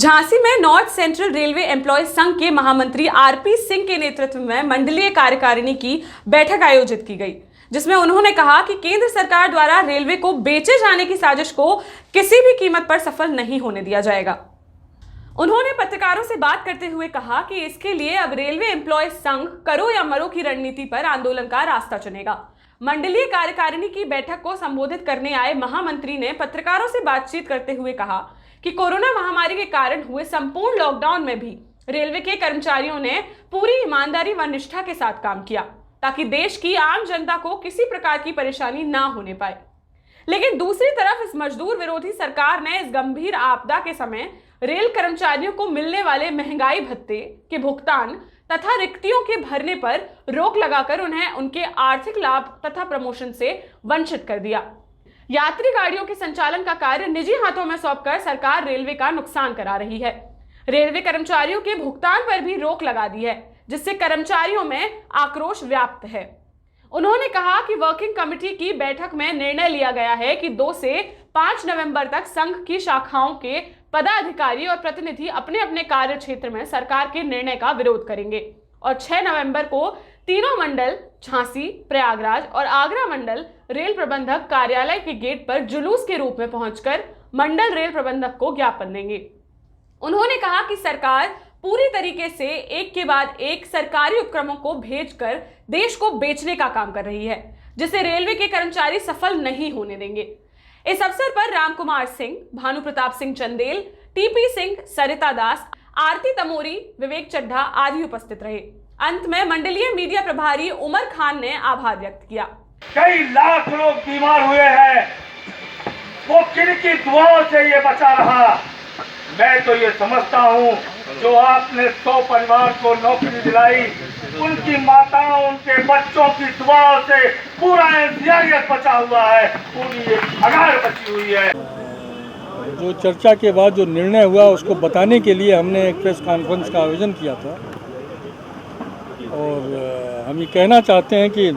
झांसी में north central railway employ संघ के महामंत्री आरपी सिंह के नेतृत्व में मंडलीय कार्यकारिणी की बैठक आयोजित की गई, जिसमें उन्होंने कहा कि केंद्र सरकार द्वारा रेलवे को बेचे जाने की साजिश को किसी भी कीमत पर सफल नहीं होने दिया जाएगा। उन्होंने पत्रकारों से बात करते हुए कहा कि इसके लिए अब रेलवे एम्प्लॉय संघ करो या मरो की रणनीति पर आंदोलन का रास्ता चुनेगा। मंडलीय कार्यकारिणी की बैठक को संबोधित करने आए महामंत्री ने पत्रकारों से बातचीत करते हुए कहा कि कोरोना महामारी के कारण हुए संपूर्ण लॉकडाउन में भी रेलवे के कर्मचारियों ने पूरी ईमानदारी व निष्ठा के साथ काम किया ताकि देश की आम जनता को किसी प्रकार की परेशानी ना होने पाए। लेकिन दूसरी तरफ इस मजदूर विरोधी सरकार ने इस गंभीर आपदा के समय रेल कर्मचारियों को मिलने वाले महंगाई भत्ते के भुगतान तथा रिक्तियों के भरने पर रोक लगाकर उन्हें उनके आर्थिक लाभ तथा प्रमोशन से वंचित कर दिया। यात्री गाड़ियों के संचालन का कार्य निजी हाथों में सौंपकर सरकार रेलवे का नुकसान करा रही है। रेलवे कर्मचारियों के भुगतान पर भी रोक लगा दी है, जिससे कर्मचारियों में आक्रोश व्याप्त है। उन्होंने कहा कि वर्किंग कमेटी की बैठक में निर्णय लिया गया है कि 2 से 5 नवंबर तक संघ की शाखाओं के पदाधिकारी और प्रतिनिधि अपने अपने कार्य क्षेत्र में सरकार के निर्णय का विरोध करेंगे और 6 नवंबर को तीनों मंडल झांसी, प्रयागराज और आगरा मंडल रेल प्रबंधक कार्यालय के गेट पर जुलूस के रूप में पहुंचकर मंडल रेल प्रबंधक को ज्ञापन देंगे। उन्होंने कहा कि सरकार पूरी तरीके से एक के बाद एक सरकारी उपक्रमों को भेजकर देश को बेचने का काम कर रही है, जिसे रेलवे के कर्मचारी सफल नहीं होने देंगे। इस अवसर पर राम कुमार सिंह, भानु प्रताप सिंह चंदेल, टीपी सिंह, सरिता दास, आरती तमोरी, विवेक चड्ढा आदि उपस्थित रहे। अंत में मंडलीय मीडिया प्रभारी उमर खान ने आभार व्यक्त किया। कई लाख लोग बीमार हुए हैं, वो किनकी दुआओं से ये बचा रहा। मैं तो ये समझता हूँ जो आपने 100 परिवार को नौकरी दिलाई, उनकी माताओं, उनके बच्चों की दुआओं से पूरा एनसीआरएस बचा हुआ है, पूरी एक अगार बची हुई है। जो चर्चा के बाद जो निर्णय हुआ उसको बताने के लिए हमने एक प्रेस कॉन्फ्रेंस का आयोजन किया था और हम ये कहना चाहते हैं कि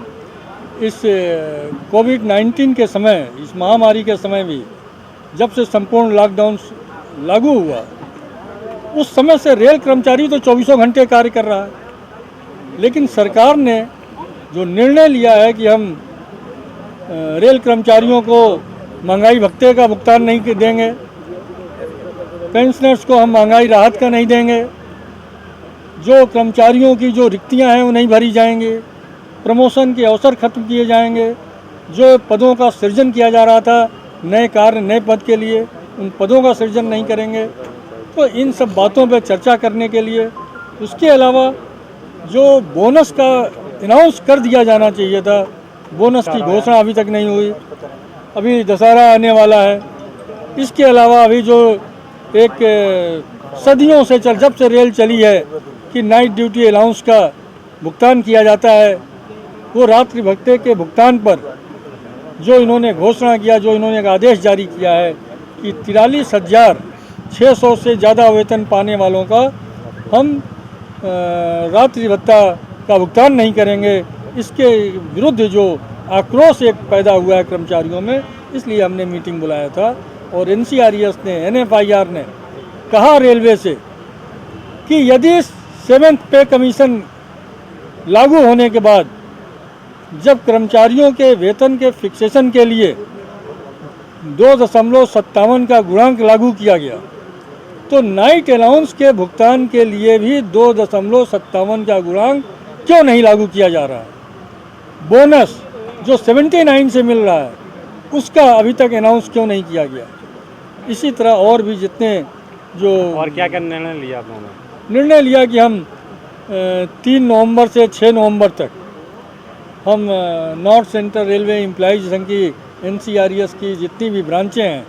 इस कोविड-19 के समय, इस महामारी के समय भी जब से संपूर्ण लॉकडाउन लागू हुआ उस समय से रेल कर्मचारी तो 24 घंटे कार्य कर रहा है, लेकिन सरकार ने जो निर्णय लिया है कि हम रेल कर्मचारियों को महंगाई भत्ते का भुगतान नहीं देंगे, पेंशनर्स को हम महंगाई राहत का नहीं देंगे, जो कर्मचारियों की जो रिक्तियां हैं वो नहीं भरी जाएंगे, प्रमोशन के अवसर खत्म किए जाएंगे, जो पदों का सृजन किया जा रहा था नए कार्य नए पद के लिए, उन पदों का सृजन नहीं करेंगे। तो इन सब बातों पर चर्चा करने के लिए उसके अलावा जो बोनस का अनाउंस कर दिया जाना चाहिए था, बोनस की घोषणा अभी तक नहीं हुई। अभी दशहरा आने वाला है। इसके अलावा अभी जो एक सदियों से जब से रेल चली है कि नाइट ड्यूटी अलाउंस का भुगतान किया जाता है, वो रात्रि भत्ते के भुगतान पर जो इन्होंने घोषणा किया, जो इन्होंने एक आदेश जारी किया है कि 43,600 से ज़्यादा वेतन पाने वालों का हम रात्रि भत्ता का भुगतान नहीं करेंगे। इसके विरुद्ध जो आक्रोश एक पैदा हुआ है कर्मचारियों में, इसलिए हमने मीटिंग बुलाया था और एनसीआरएस ने, एनएफआईआर ने कहा रेलवे से कि यदि 7th पे कमीशन लागू होने के बाद जब कर्मचारियों के वेतन के फिक्सेशन के लिए 2.57 का गुणांक लागू किया गया, तो नाइट अलाउंस के भुगतान के लिए भी 2.57 का गुणांक क्यों नहीं लागू किया जा रहा है। बोनस जो 79 से मिल रहा है उसका अभी तक अनाउंस क्यों नहीं किया गया। इसी तरह और भी जितने जो और क्या क्या निर्णय लिया आपने? निर्णय लिया कि हम 3 नवंबर से 6 नवंबर तक हम नॉर्थ सेंट्रल रेलवे एम्प्लॉइज संघ की एनसीआरएस की जितनी भी ब्रांचें हैं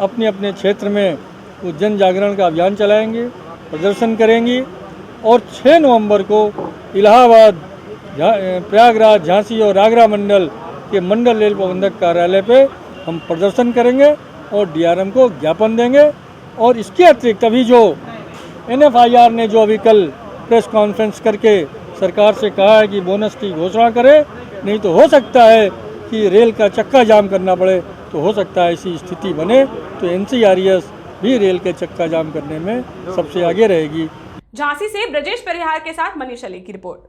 अपने अपने क्षेत्र में वो जन जागरण का अभियान चलाएंगे, प्रदर्शन करेंगी और 6 नवंबर को इलाहाबाद, प्रयागराज, झांसी और आगरा मंडल के मंडल रेल प्रबंधक कार्यालय पे हम प्रदर्शन करेंगे और डीआरएम को ज्ञापन देंगे। और इसके अतिरिक्त अभी जो एनएफआईआर ने जो अभी कल प्रेस कॉन्फ्रेंस करके सरकार से कहा है कि बोनस की घोषणा करे, नहीं तो हो सकता है कि रेल का चक्का जाम करना पड़े, तो हो सकता है ऐसी स्थिति बने, तो एनसीआरएस ही रेल के चक्का जाम करने में सबसे आगे रहेगी। झांसी से ब्रजेश परिहार के साथ मनीष अली की रिपोर्ट।